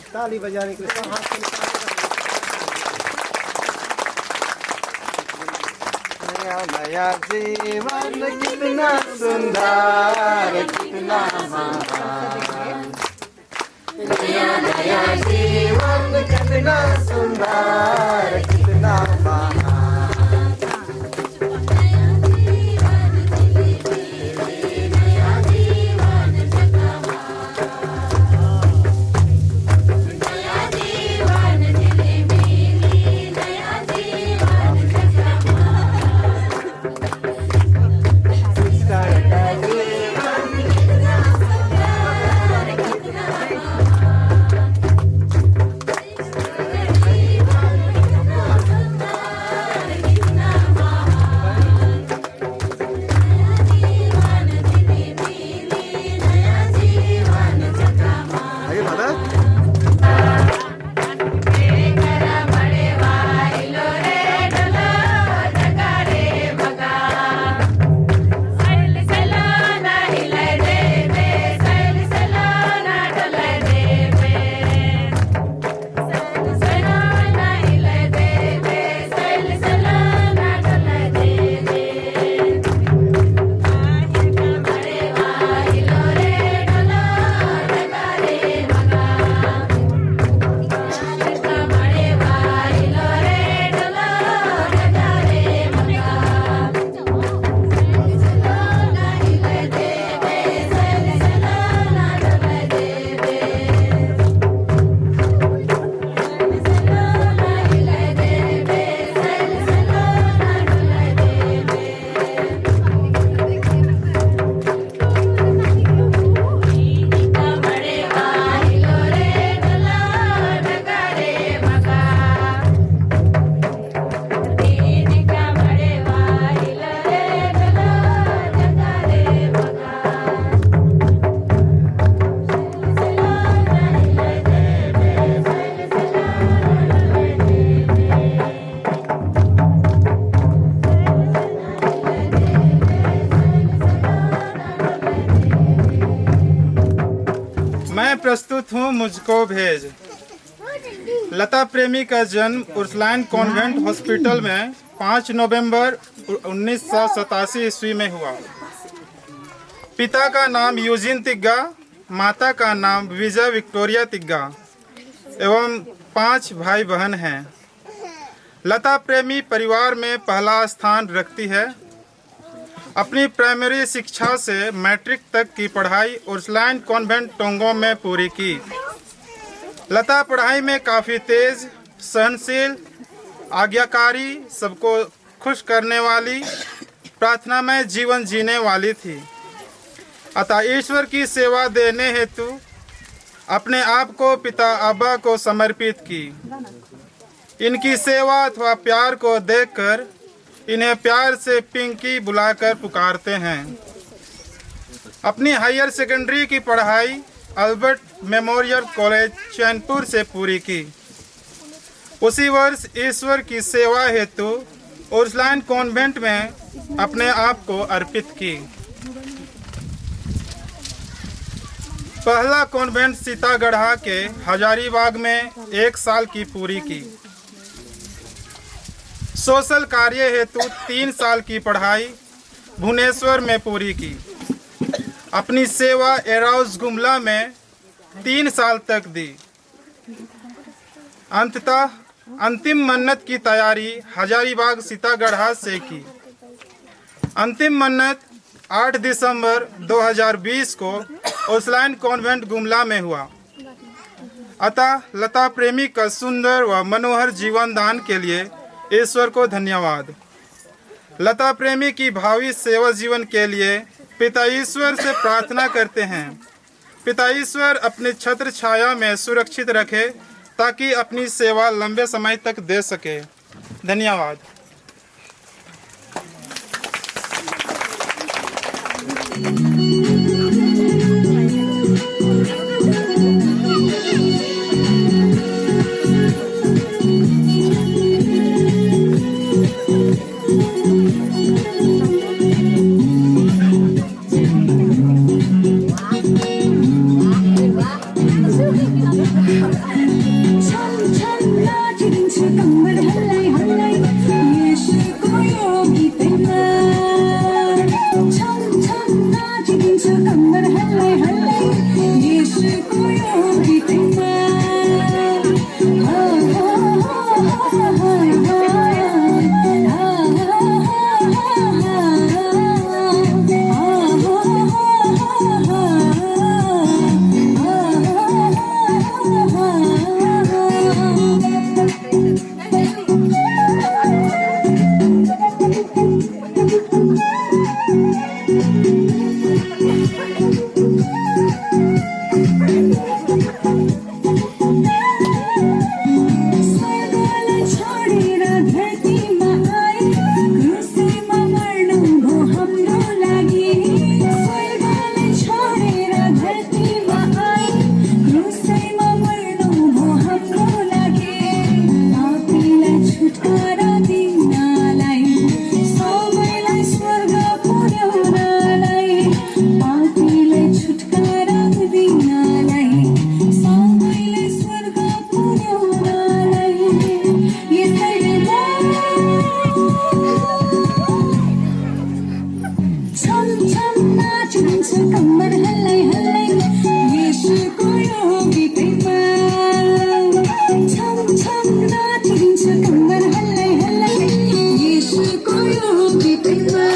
ताली बजाने के लिए हाथ से नया नया जीवन कितना सुंदर कितना महान, नया नया जीवन कितना सुंदर कितना महान। मैं प्रस्तुत हूँ मुझको भेज। लता प्रेमी का जन्म उर्सुलाइन कॉन्वेंट हॉस्पिटल में 5 नवंबर 1987 ईस्वी में हुआ। पिता का नाम यूजिन तिग्गा, माता का नाम विजय विक्टोरिया तिग्गा एवं 5 भाई बहन हैं। लता प्रेमी परिवार में पहला स्थान रखती है। अपनी प्राइमरी शिक्षा से मैट्रिक तक की पढ़ाई उर्सुलाइन कॉन्वेंट टोंगो में पूरी की। लता पढ़ाई में काफ़ी तेज, सहनशील, आज्ञाकारी, सबको खुश करने वाली, प्रार्थनामय जीवन जीने वाली थी। अतः ईश्वर की सेवा देने हेतु अपने आप को पिता अब्बा को समर्पित की। इनकी सेवा अथवा प्यार को देखकर इन्हें प्यार से पिंकी बुलाकर पुकारते हैं। अपनी हायर सेकेंडरी की पढ़ाई अल्बर्ट मेमोरियल कॉलेज चैनपुर से पूरी की। उसी वर्ष ईश्वर की सेवा हेतु उर्सुलाइन कॉन्वेंट में अपने आप को अर्पित की। पहला कॉन्वेंट सीतागढ़ा के हजारीबाग में 1 साल की पूरी की। सोशल कार्य हेतु 3 साल की पढ़ाई भुवनेश्वर में पूरी की। अपनी सेवा एराउस गुमला में 3 साल तक दी। अंततः अंतिम मन्नत की तैयारी हजारीबाग सीतागढ़ा से की। अंतिम मन्नत 8 दिसंबर 2020 को उर्सुलाइन कॉन्वेंट गुमला में हुआ। अतः लता प्रेमी का सुंदर व मनोहर जीवन दान के लिए ईश्वर को धन्यवाद। लता प्रेमी की भावी सेवा जीवन के लिए पिता ईश्वर से प्रार्थना करते हैं। पिता ईश्वर अपनी छत्र छाया में सुरक्षित रखे ताकि अपनी सेवा लंबे समय तक दे सके। धन्यवाद। Wow. कमर हल्लाई हल्लाई यसको यो गीतमा छम छम नाचिदिन्छ कमर हल्लाई हल्लाई यसको यो गीतमा कमर हल्लाई हल्लाई यसको यो गीतमा छम छम नाचिदिन्छ कमर हल्लाई हल्लाई यसको यो गीतमा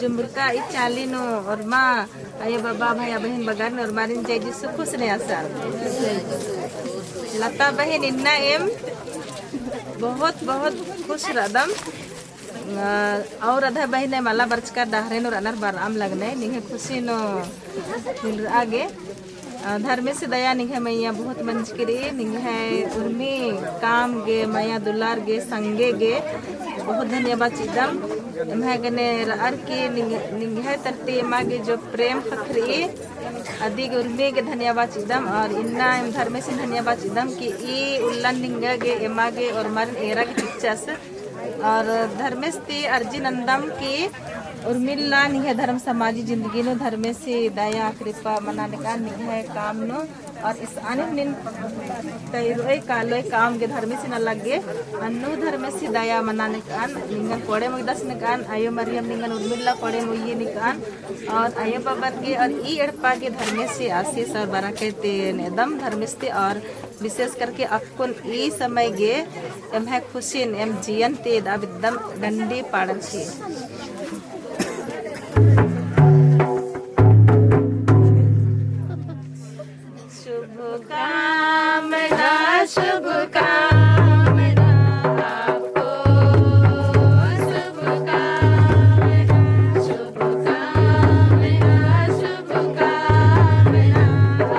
जुम्बुरका इचालिनो और माँ आयो बाबा भैया बहन बगान और मारिन जायजी सुखुस ने आसार लता बहन इन्ना एम बहुत बहुत खुश रदम और आधा बहन ने माला बरचका दाहरे नो रनर बार आम लगने निहे खुशी नो आगे धर्मे से दया निहे मैया बहुत मंच करी निहे उर्मी काम गे मैया दुलार गे संगे गे बहुत धन्यवाद चिदम एमहगने रअर की निंगे तरती मागे जो प्रेम खखरी अधिक उर्मी के धन्यवाद चिदम और इन्ना एम धर्मे से धन्यवाद चिदम कि ई उल्लन निंगे गे एमागे और मरन एरा के चिच्चस और धर्मेस्ती अर्जी नंदम की उर्मिला निहे धर्म समाजी जिंदगी नो धर्मे से दया कृपा मनाने का निहे काम नो और इस अनिल तैरोय कालोय काम के धर्मे से न लगे अन्नु धर्मे से दया मनाने का निंगन कोड़े मुदस निकान आयो मरियम निंगन उर्मिला कोड़े मुये निकान और आयो बाबर के और ई एड़पा के धर्मे से आशीष और बरकत नेदम धर्मेस्ती और विशेष करके अक्कुन ई समय गे एम है खुशिन एम जीवन ते दाविदम डंडी पाड़न छी शुभकामना शुभकामना आपको शुभकामना शुभकामना शुभकामना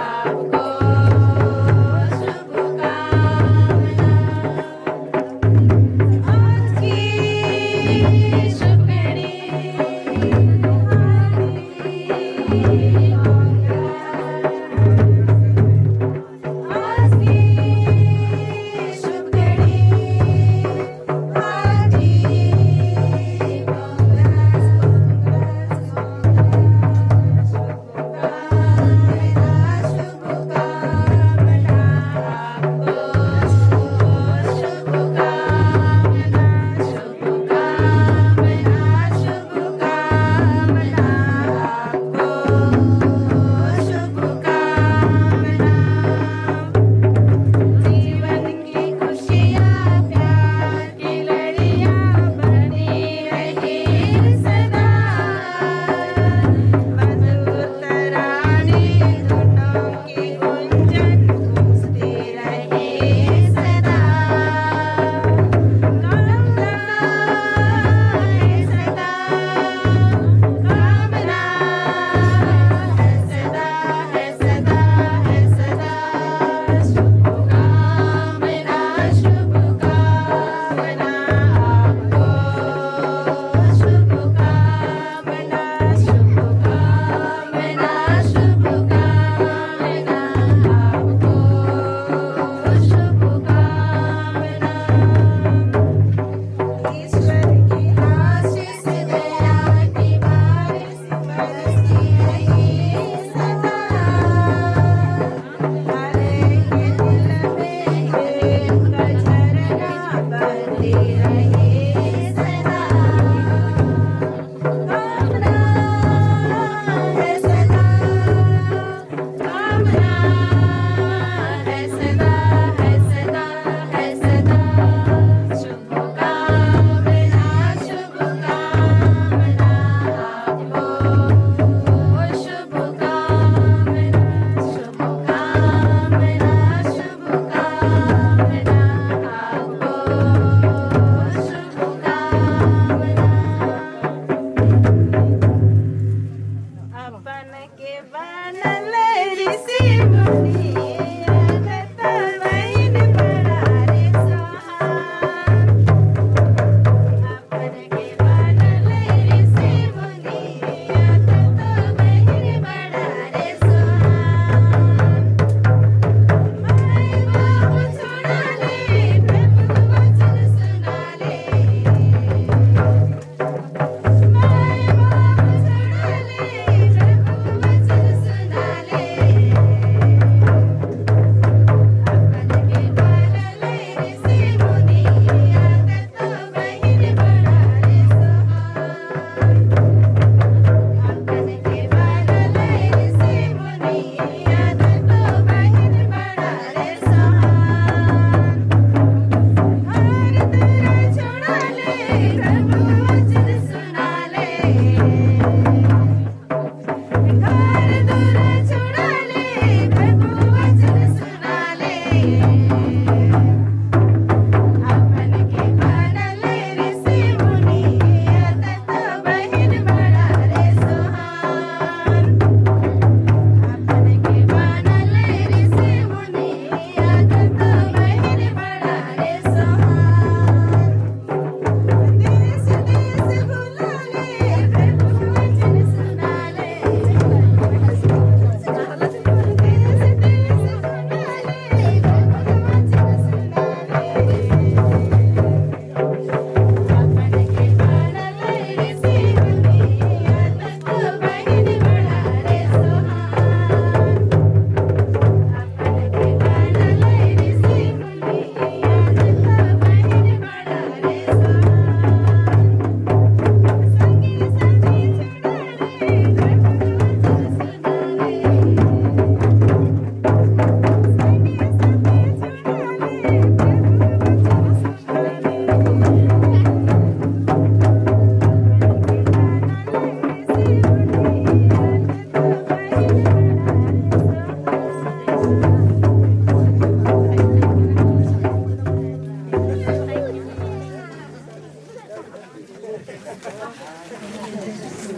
आपको शुभकामना आपकी शुभड़ी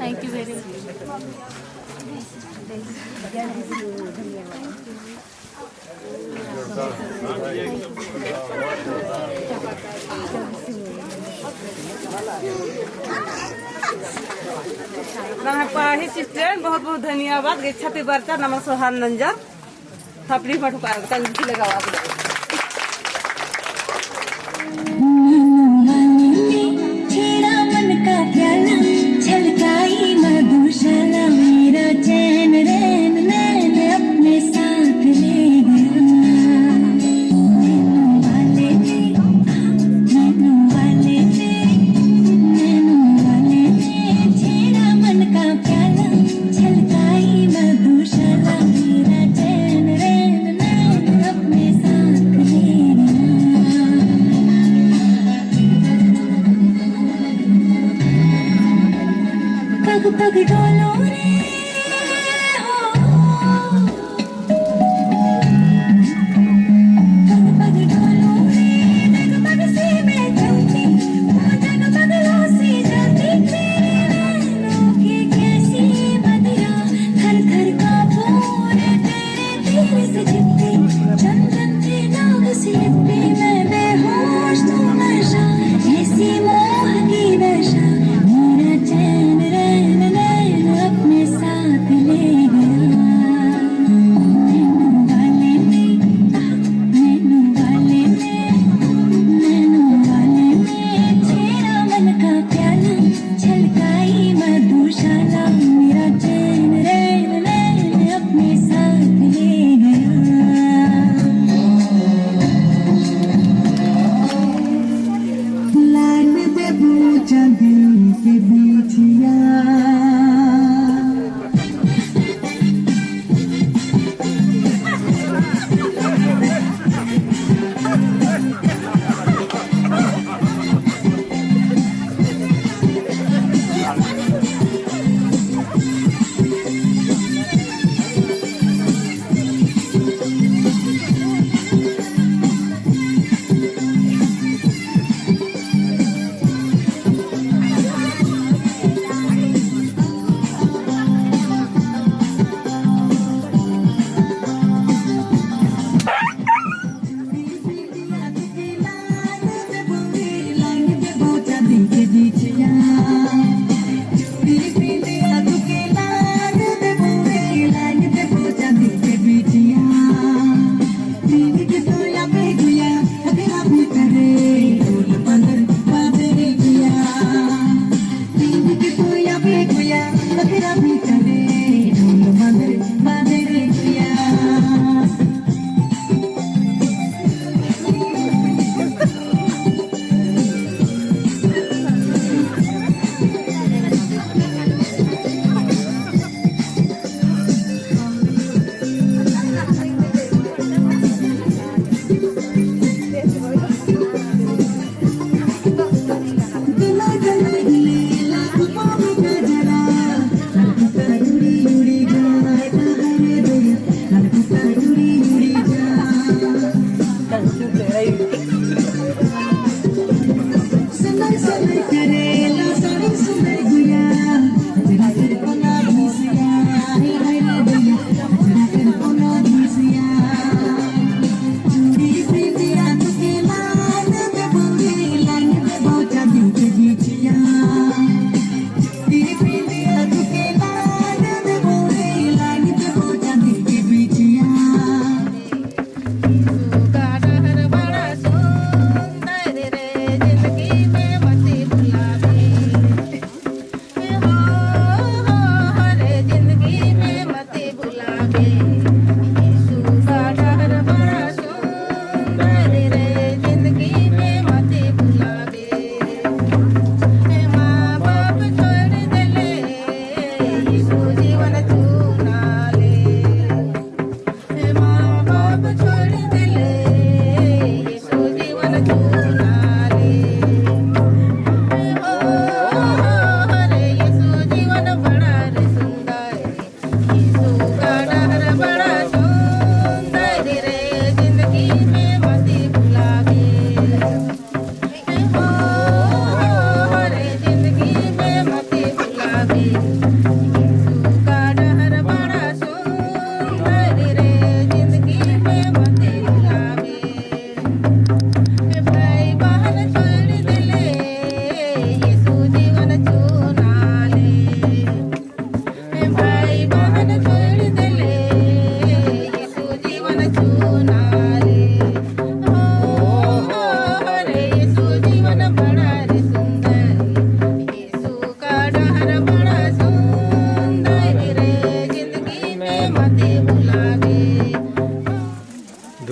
थैंक यू वेरी मच। ही सिस्टर बहुत बहुत धन्यवाद छाती बर्चा नमक सोहान नंजर थपड़ी मटुका तंगी लगावा छेड़ा मन का प्याला छलकाई मधुशाला मेरा चैन रैन नैन अपने साथ ले गया नैनू वाले ने छेड़ा मन का प्याला छलकाई मधुशाला मेरा चैन रैन नैन अपने साथ ले गया पग पग डोलो रे हो पग पग डोलो रे पग पग से मैं चलती वो जग पगलों से जाती तेरे नैनों की कैसी मदिरा थर थर कांपो रे तेरे तीर से चिपके चंदन के नाग से लिपटे मैं बेहोश तू नशा ऐसी मोह की नशा मेरा चैन रैन नैन अपने साथ ले गया नैनू वाले ने छेड़ा मन का प्याला छलकाई मधुशाला मेरा चैन रैन नैन अपने साथ ले गया लाइन पे पूछा दिल के बीचिया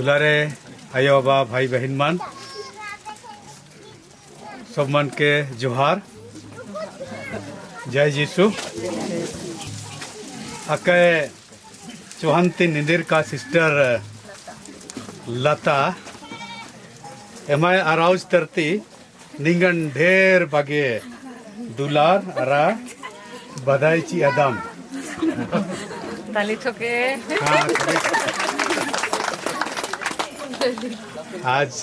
दुलारे आयो बाबा भाई बहन मन सब मन के जोहार जय जीसु अके चौहंती निंदिर का सिस्टर लता एमाय आराउज तरती निंगन ढेर बागे दुलार अरा बधाई ची अदम ताली ठोके आज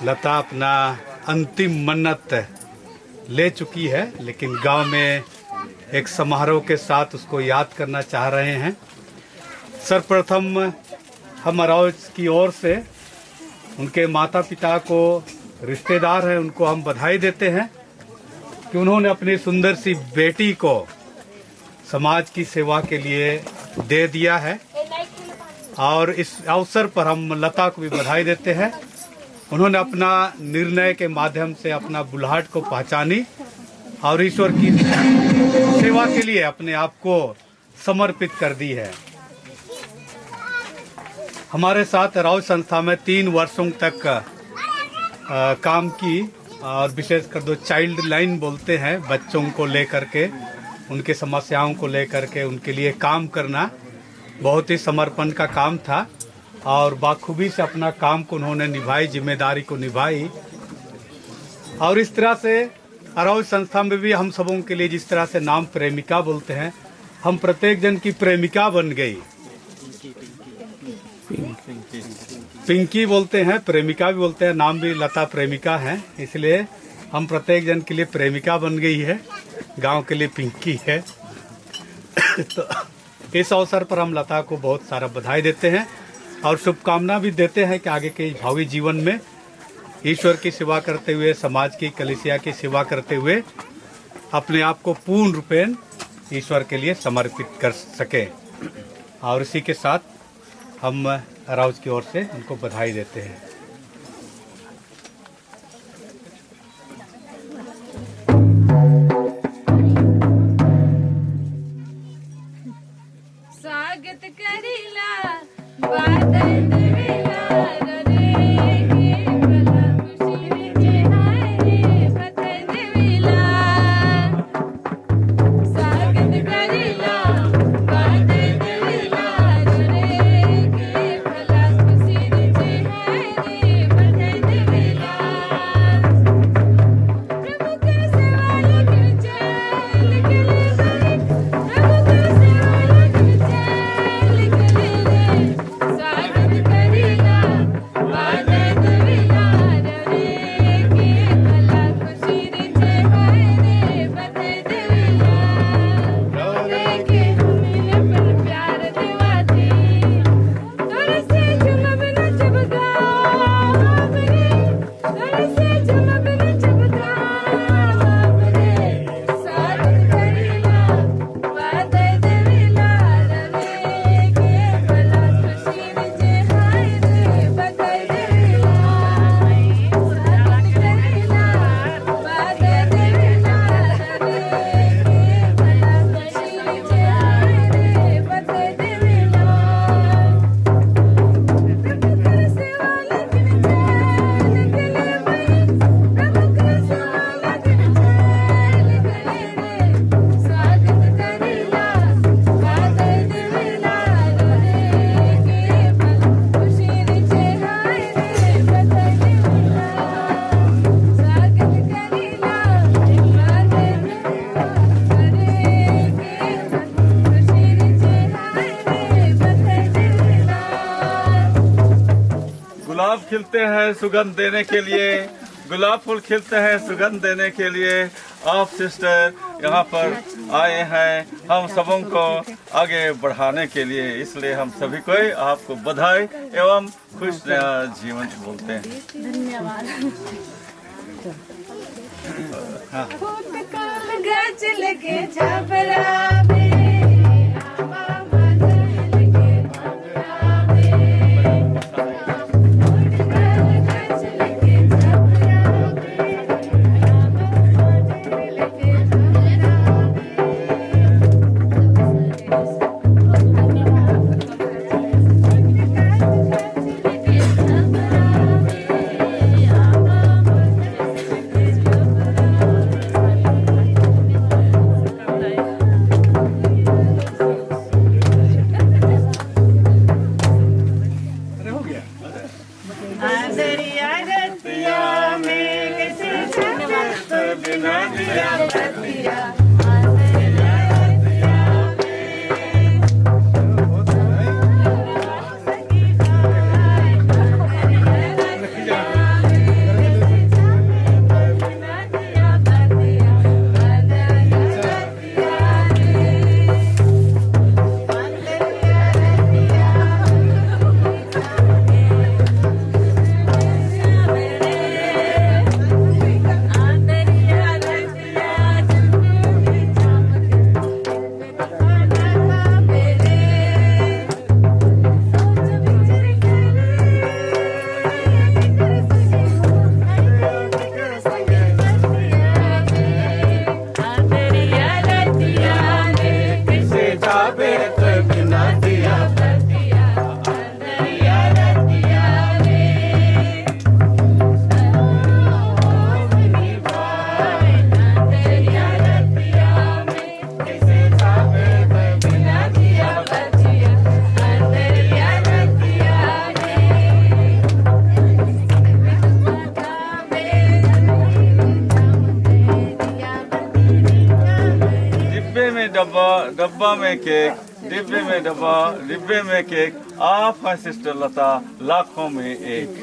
लता अपना अंतिम मन्नत ले चुकी है, लेकिन गांव में एक समारोह के साथ उसको याद करना चाह रहे हैं। सर्वप्रथम हम अराउज की ओर से उनके माता पिता को, रिश्तेदार हैं, उनको हम बधाई देते हैं कि उन्होंने अपनी सुंदर सी बेटी को समाज की सेवा के लिए दे दिया है। और इस अवसर पर हम लता को भी बधाई देते हैं। उन्होंने अपना निर्णय के माध्यम से अपना बुलाहट को पहचानी और ईश्वर की सेवा के लिए अपने आप को समर्पित कर दी है। हमारे साथ राउज संस्था में 3 वर्षों तक काम की और विशेषकर जो चाइल्ड लाइन बोलते हैं, बच्चों को लेकर के, उनके समस्याओं को लेकर के उनके लिए काम करना बहुत ही समर्पण का काम था और बाखूबी से अपना काम को उन्होंने निभाई, जिम्मेदारी को निभाई। और इस तरह से अराउज संस्था में भी हम सबों के लिए जिस तरह से नाम प्रेमिका बोलते हैं, हम प्रत्येक जन की प्रेमिका बन गई। पिंकी बोलते हैं, प्रेमिका भी बोलते हैं, नाम भी लता प्रेमिका है, इसलिए हम प्रत्येक जन के लिए प्रेमिका बन गई है। गांव के लिए पिंकी है। तो इस अवसर पर हम लता को बहुत सारा बधाई देते हैं और शुभकामना भी देते हैं कि आगे के भावी जीवन में ईश्वर की सेवा करते हुए, समाज की, कलीसिया की सेवा करते हुए अपने आप को पूर्ण रूपेण ईश्वर के लिए समर्पित कर सके। और इसी के साथ हम अराउज की ओर से उनको बधाई देते हैं। स्वागत करीला बादल देवेला रे के भला खुशी रे हाय रे बदल देवेला स्वागत करीला बादल देवेला रे के भला खुशी रे हाय रे बदल देवेला प्रभु के सेवा लगे चल के ले गए प्रभु के सेवा लगे चल के ले रे स्वागत करीला बादल देवेला रे के भला खुशी रे हाय रे बदल देवेला रे के हमें अपन प्यार देवा दे तोरे से जुलब न चबगा रे तोरे से जुलब न चबगा रे स्वागत करीला बादल देवेला रे के भला खुशी रे हाय रे बदल देवेला स्वागत करीला बादल देवेला रे के भला खुशी रे हाय रे बदल देवेला प्रभु कर सेवा लगन चल के ले भाई प्रभु कर सेवा लगन चल के ले रे स्वागत करीला बादल देवेला रे के भला खुशी रे हाय रे बदल देवेला स्वागत करीला बादल देवेला रे के भला खुशी रे हाय रे बदल देवेला गुलाब खिलते हैं सुगंध देने के लिए, गुलाब फूल खिलते हैं सुगंध देने के लिए। आप सिस्टर यहाँ पर आए हैं हम सबों को आगे बढ़ाने के लिए, इसलिए हम सभी को आपको बधाई एवं खुश नया जीवन बोलते हैं। गच लगे छपरा में आवा बादल लगे छपरा में गच लगे छपरा में आवा बादल लगे छपरा में डब्बा, डब्बा में केक, डिब्बे में डब्बा, डिब्बे में केक। आप हैं सिस्टर लता, लाखों में एक।